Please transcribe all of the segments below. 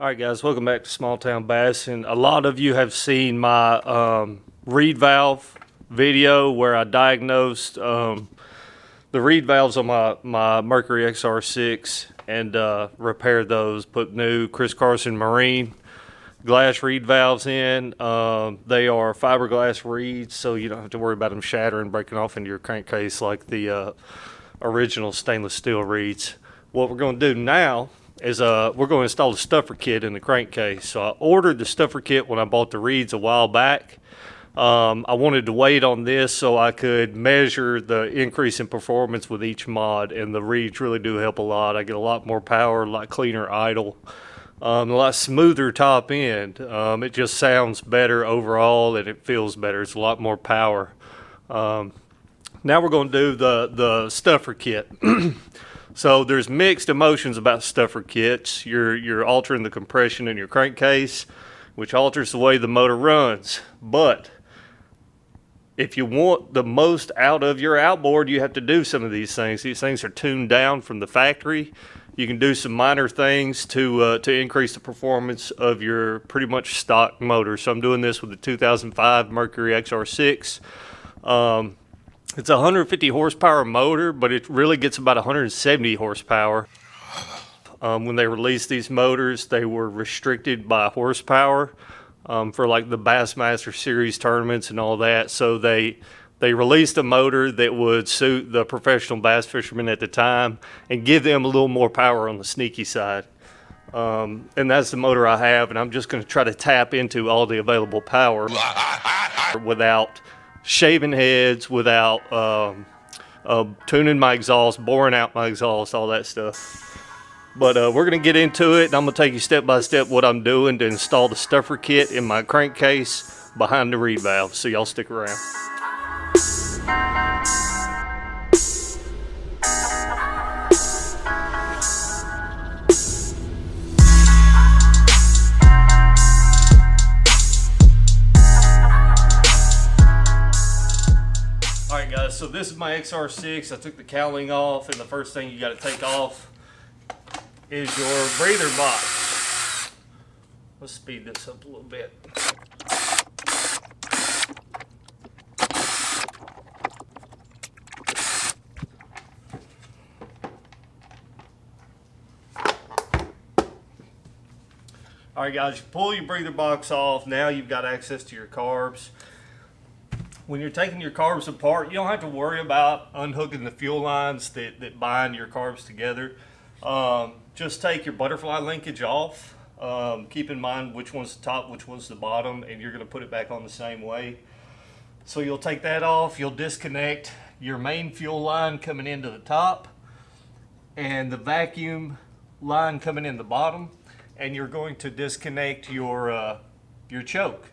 All right, guys, welcome back to Small Town Bassin. A lot of you have seen my reed valve video where I diagnosed the reed valves on my Mercury Xr6 and repaired those, put new Chris Carson Marine glass reed valves in. They are fiberglass reeds, so you don't have to worry about them shattering, breaking off into your crankcase like the original stainless steel reeds. What we're going to do now is we're going to install the stuffer kit in the crankcase. So I ordered the stuffer kit when I bought the reeds a while back. I wanted to wait on this so I could measure the increase in performance with each mod, and the reeds really do help a lot. I get a lot more power, a lot cleaner idle, a lot smoother top end. It just sounds better overall, and it feels better. It's a lot more power. Now we're going to do the stuffer kit. So there's mixed emotions about stuffer kits. You're altering the compression in your crankcase, which alters the way the motor runs. But if you want the most out of your outboard, you have to do some of these things. These things are tuned down from the factory. You can do some minor things to increase the performance of your pretty much stock motor. So I'm doing this with the 2005 Mercury Xr6. It's a 150 horsepower motor, but it really gets about 170 horsepower. When they released these motors, they were restricted by horsepower for like the Bassmaster Series tournaments and all that. So they released a motor that would suit the professional bass fishermen at the time and give them a little more power on the sneaky side. And that's the motor I have, and I'm just going to try to tap into all the available power without shaving heads, without tuning my exhaust, boring out my exhaust, all that stuff. But we're going to get into it, and I'm going to take you step by step what I'm doing to install the stuffer kit in my crankcase behind the reed valve. So y'all stick around. Alright guys, so this is my XR6. I took the cowling off, and the first thing you got to take off is your breather box. Let's speed this up a little bit. Alright guys, you pull your breather box off. Now you've got access to your carbs. When you're taking your carbs apart, you don't have to worry about unhooking the fuel lines that bind your carbs together. Just take your butterfly linkage off. Keep in mind which one's the top, which one's the bottom, and you're going to put it back on the same way. So you'll take that off. You'll disconnect your main fuel line coming into the top and the vacuum line coming in the bottom, and you're going to disconnect your choke.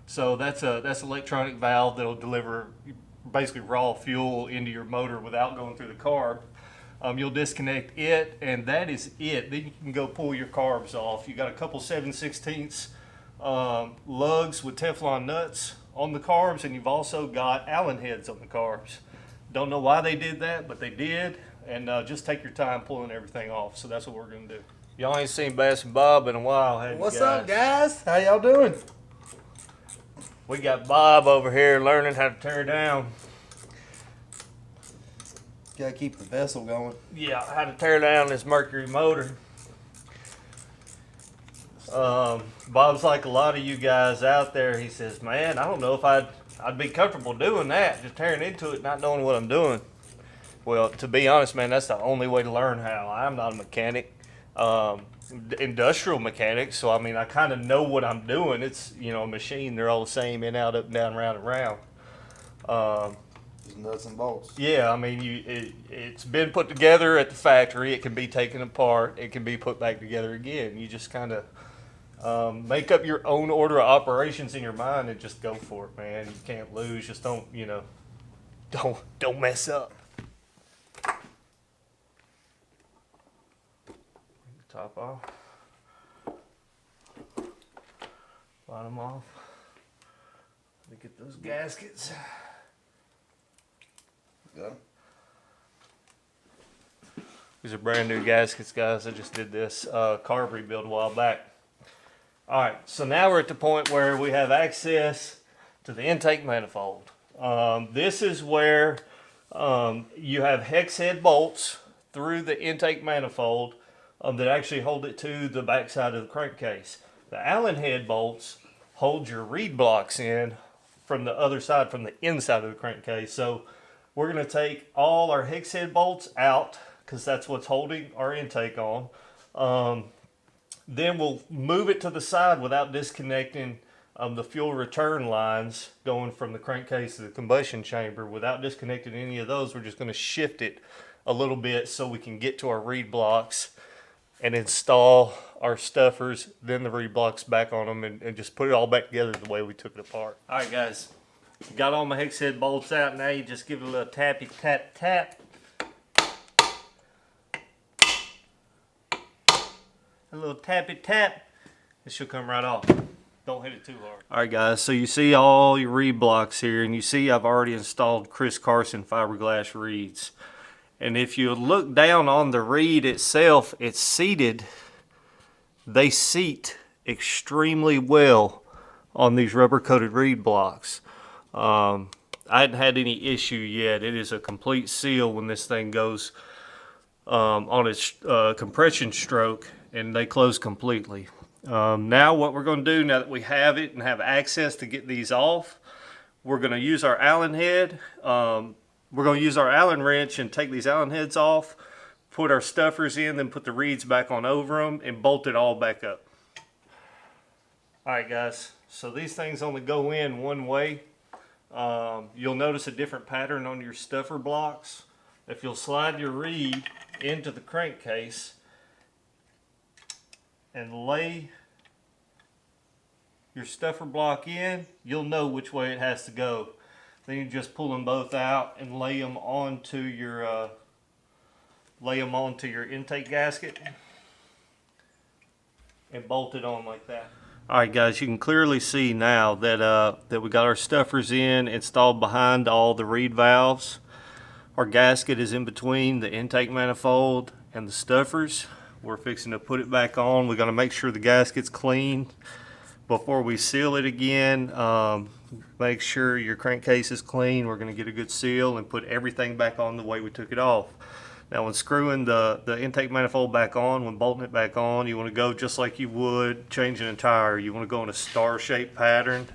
So that's an electronic valve that'll deliver basically raw fuel into your motor without going through the carb. You'll disconnect it, and that is it. Then you can go pull your carbs off. You got a couple 7/16 lugs with Teflon nuts on the carbs, and you've also got Allen heads on the carbs. Don't know why they did that, but they did. And just take your time pulling everything off. So that's what we're gonna do. Y'all ain't seen Bassin Bob in a while, have you? What's up, guys? How y'all doing? We got Bob over here learning how to tear down. Gotta keep the vessel going. Yeah, how to tear down this Mercury motor. Bob's like a lot of you guys out there. He says, man, I don't know if I'd be comfortable doing that, just tearing into it, not knowing what I'm doing. Well, to be honest, man, that's the only way to learn how. I'm not a mechanic, industrial mechanic, so I mean, I kind of know what I'm doing. It's, you know, a machine, they're all the same, in, out, up, down, round, and round. Just nuts and bolts. Yeah, I mean, it's been put together at the factory. It can be taken apart. It can be put back together again. You just kind of make up your own order of operations in your mind and just go for it, man. You can't lose. Just don't, you know, don't mess up. Top off. Bottom off. Let me get those gaskets. Yeah. These are brand new gaskets, guys. I just did this carb rebuild a while back. All right, so now we're at the point where we have access to the intake manifold. This is where you have hex head bolts through the intake manifold that actually hold it to the backside of the crankcase. The Allen head bolts hold your reed blocks in from the other side, from the inside of the crankcase. So we're going to take all our hex head bolts out because that's what's holding our intake on. Then we'll move it to the side without disconnecting the fuel return lines going from the crankcase to the combustion chamber. Without disconnecting any of those, we're just going to shift it a little bit so we can get to our reed blocks and install our stuffers, then the reed blocks back on them, and just put it all back together the way we took it apart. All right, guys, got all my hex head bolts out. Now you just give it a little tappy tap tap. A little tappy tap, it should come right off. Don't hit it too hard. All right, guys, so you see all your reed blocks here, and you see I've already installed Chris Carson fiberglass reeds. And if you look down on the reed itself, it's seated. They seat extremely well on these rubber-coated reed blocks. I hadn't had any issue yet. It is a complete seal when this thing goes on its compression stroke, and they close completely. Now what we're going to do, now that we have it and have access to get these off, we're going to use our Allen head. We're going to use our Allen wrench and take these Allen heads off, put our stuffers in, then put the reeds back on over them, and bolt it all back up. Alright, guys, so these things only go in one way. You'll notice a different pattern on your stuffer blocks. If you'll slide your reed into the crankcase and lay your stuffer block in, you'll know which way it has to go. Then you just pull them both out and lay them onto your intake gasket and bolt it on like that. All right, guys, you can clearly see now that that we got our stuffers installed behind all the reed valves. Our gasket is in between the intake manifold and the stuffers. We're fixing to put it back on. We're going to make sure the gasket's clean before we seal it again. Make sure your crankcase is clean. We're going to get a good seal and put everything back on the way we took it off. Now when screwing the intake manifold back on, when bolting it back on, you want to go just like you would changing a tire. You want to go in a star-shaped pattern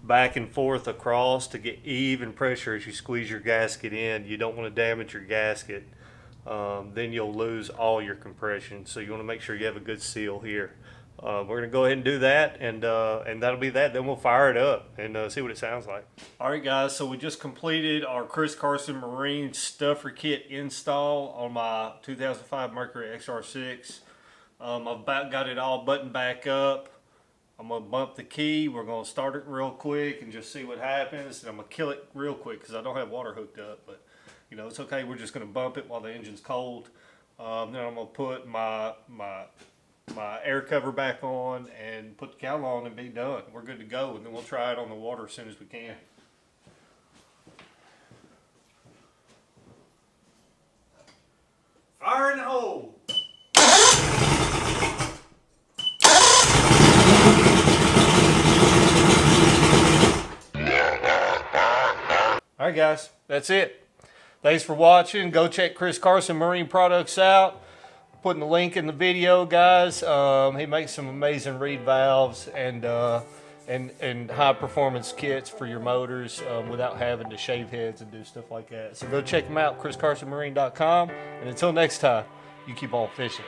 back and forth across to get even pressure as you squeeze your gasket in. You don't want to damage your gasket. Then you'll lose all your compression. So you want to make sure you have a good seal here. We're going to go ahead and do that, and that'll be that. Then we'll fire it up and see what it sounds like. All right, guys, so we just completed our Chris Carson Marine stuffer kit install on my 2005 Mercury Xr6. I've about got it all buttoned back up. I'm going to bump the key. We're going to start it real quick and just see what happens. And I'm going to kill it real quick because I don't have water hooked up, but you know, it's okay. We're just going to bump it while the engine's cold. Then I'm going to put my air cover back on and put the cowl on and be done. We're good to go, and then we'll try it on the water as soon as we can. Fire in the hole! Alright guys, that's it. Thanks for watching. Go check Chris Carson Marine Products out. Putting the link in the video, guys. He makes some amazing reed valves and high performance kits for your motors without having to shave heads and do stuff like that. So go check him out, chriscarsonmarine.com. And until next time, you keep on fishing.